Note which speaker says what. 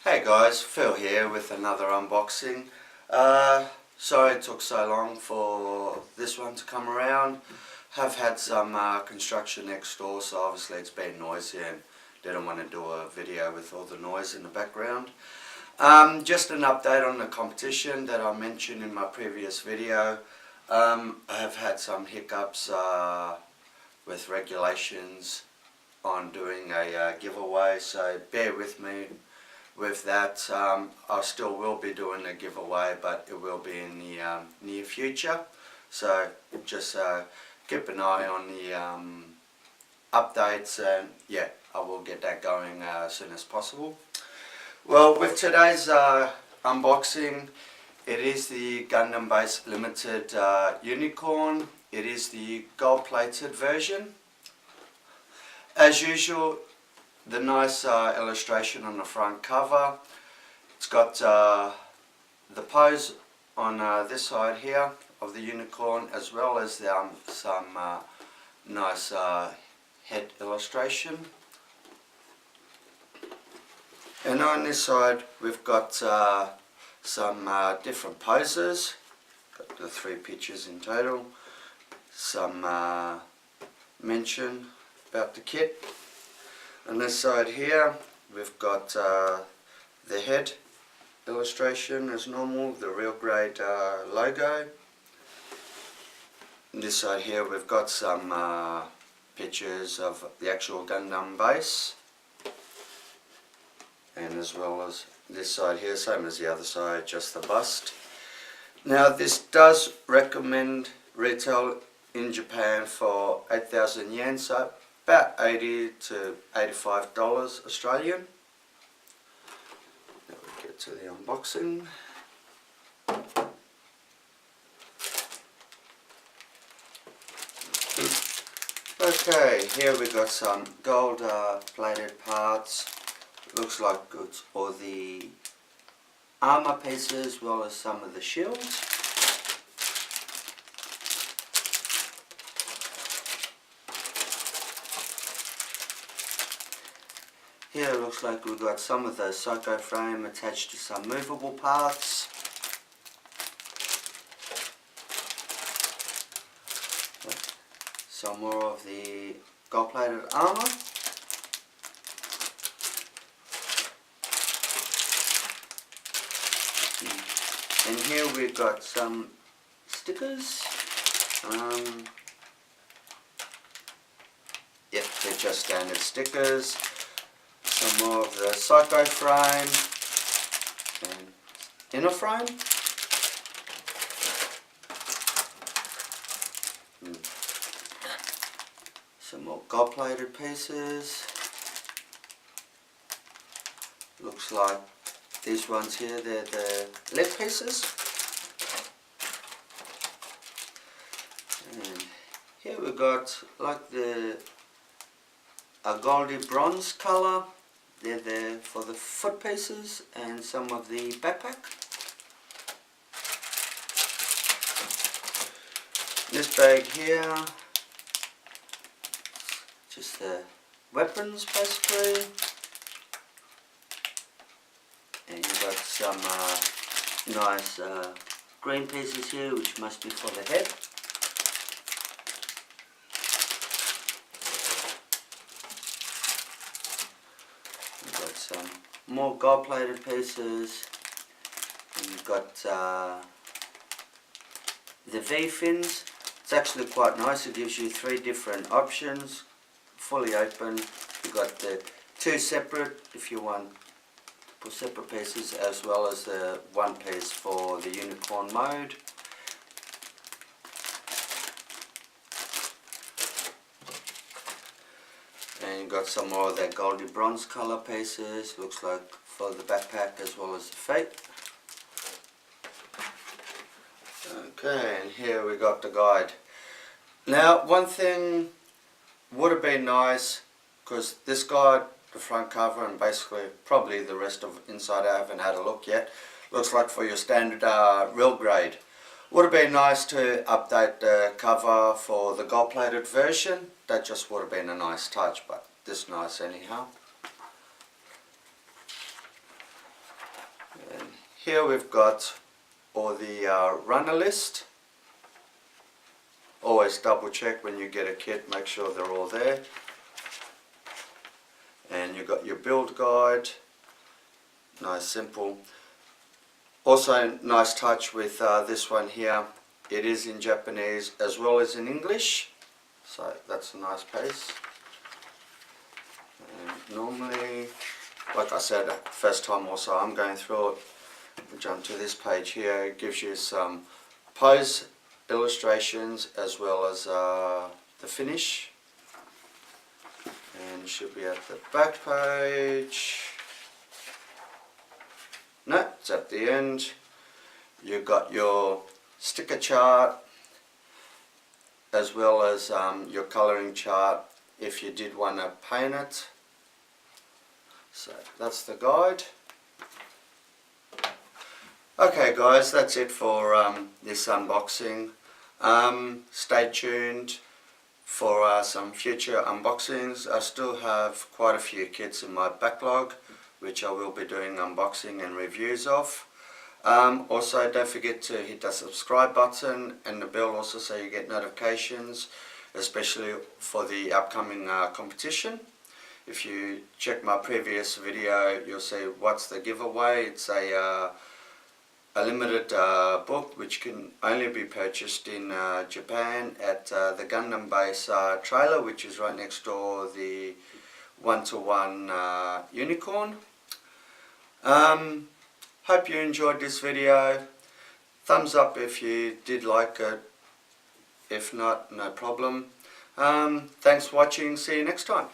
Speaker 1: Hey guys, Phil here with another unboxing. Sorry it took so long for this one to come around. Have had some construction next door, so obviously it's been noisy and didn't want to do a video with all the noise in the background. Just an update on the competition that I mentioned in my previous video. I have had some hiccups with regulations on doing a giveaway, so bear with me with that. I still will be doing a giveaway, but it will be in the near future, so just keep an eye on the updates, and yeah, I will get that going as soon as possible. Well, with today's unboxing, it is the Gundam based limited unicorn. It is the gold plated version. As usual, the nice illustration on the front cover. It's got the pose on this side here of the unicorn, as well as some nice head illustration. And on this side we've got some different poses. Got the 3 pictures in total. Some mention about the kit. On this side here we've got the head illustration as normal, the real grade logo. On this side here we've got some pictures of the actual Gundam base, and as well as this side here, same as the other side, just the bust. Now this does recommend retail in Japan for 8,000 yen, so about $80 to $85 Australian. Now we get to the unboxing. Okay, here we got some gold plated parts. Looks like it's all the armor pieces as well as some of the shields. Here it looks like we've got some of the psycho frame attached to some movable parts. Some more of the gold plated armor. And here we've got some stickers. Yep, they're just standard stickers. Some more of the psycho frame and inner frame. Some more gold plated pieces. Looks like these ones here, they're the leg pieces. And here we got like a goldy bronze colour. They're there for the foot pieces and some of the backpack. This bag here, just the weapons basically. And you've got some nice green pieces here, which must be for the head. You've got some more gold plated pieces. And you've got the V fins. It's actually quite nice. It gives you 3 different options, fully open. You've got the 2 separate if you want for separate pieces, as well as the 1 piece for the unicorn mode. And you've got some more of that goldy bronze colour pieces, looks like for the backpack as well as the feet. Okay, and here we got the guide. Now one thing would have been nice, because this guide, the front cover and basically probably the rest of inside, I haven't had a look yet, looks like for your standard real grade. Would have been nice to update the cover for the gold plated version. That just would have been a nice touch, but this nice anyhow. here we've got all the runner list. Always double check when you get a kit, make sure they're all there. And you've got your build guide, nice simple. Also nice touch with this one here, it is in Japanese as well as in English, so that's a nice piece. And normally, like I said, first time also I'm going through it, we'll jump to this page here. It gives you some pose illustrations as well as the finish. And you should be at the back page. No, it's at the end. You've got your sticker chart as well as your colouring chart if you did want to paint it. So that's the guide. Okay guys, that's it for this unboxing. Stay tuned for some future unboxings. I still have quite a few kits in my backlog which I will be doing unboxing and reviews of. Also don't forget to hit the subscribe button and the bell also so you get notifications, especially for the upcoming competition. If you check my previous video you'll see what's the giveaway. It's a limited book which can only be purchased in Japan at the Gundam base trailer, which is right next door, the 1-to-1 unicorn. Hope you enjoyed this video. Thumbs up if you did like it. If not, no problem. Thanks for watching. See you next time.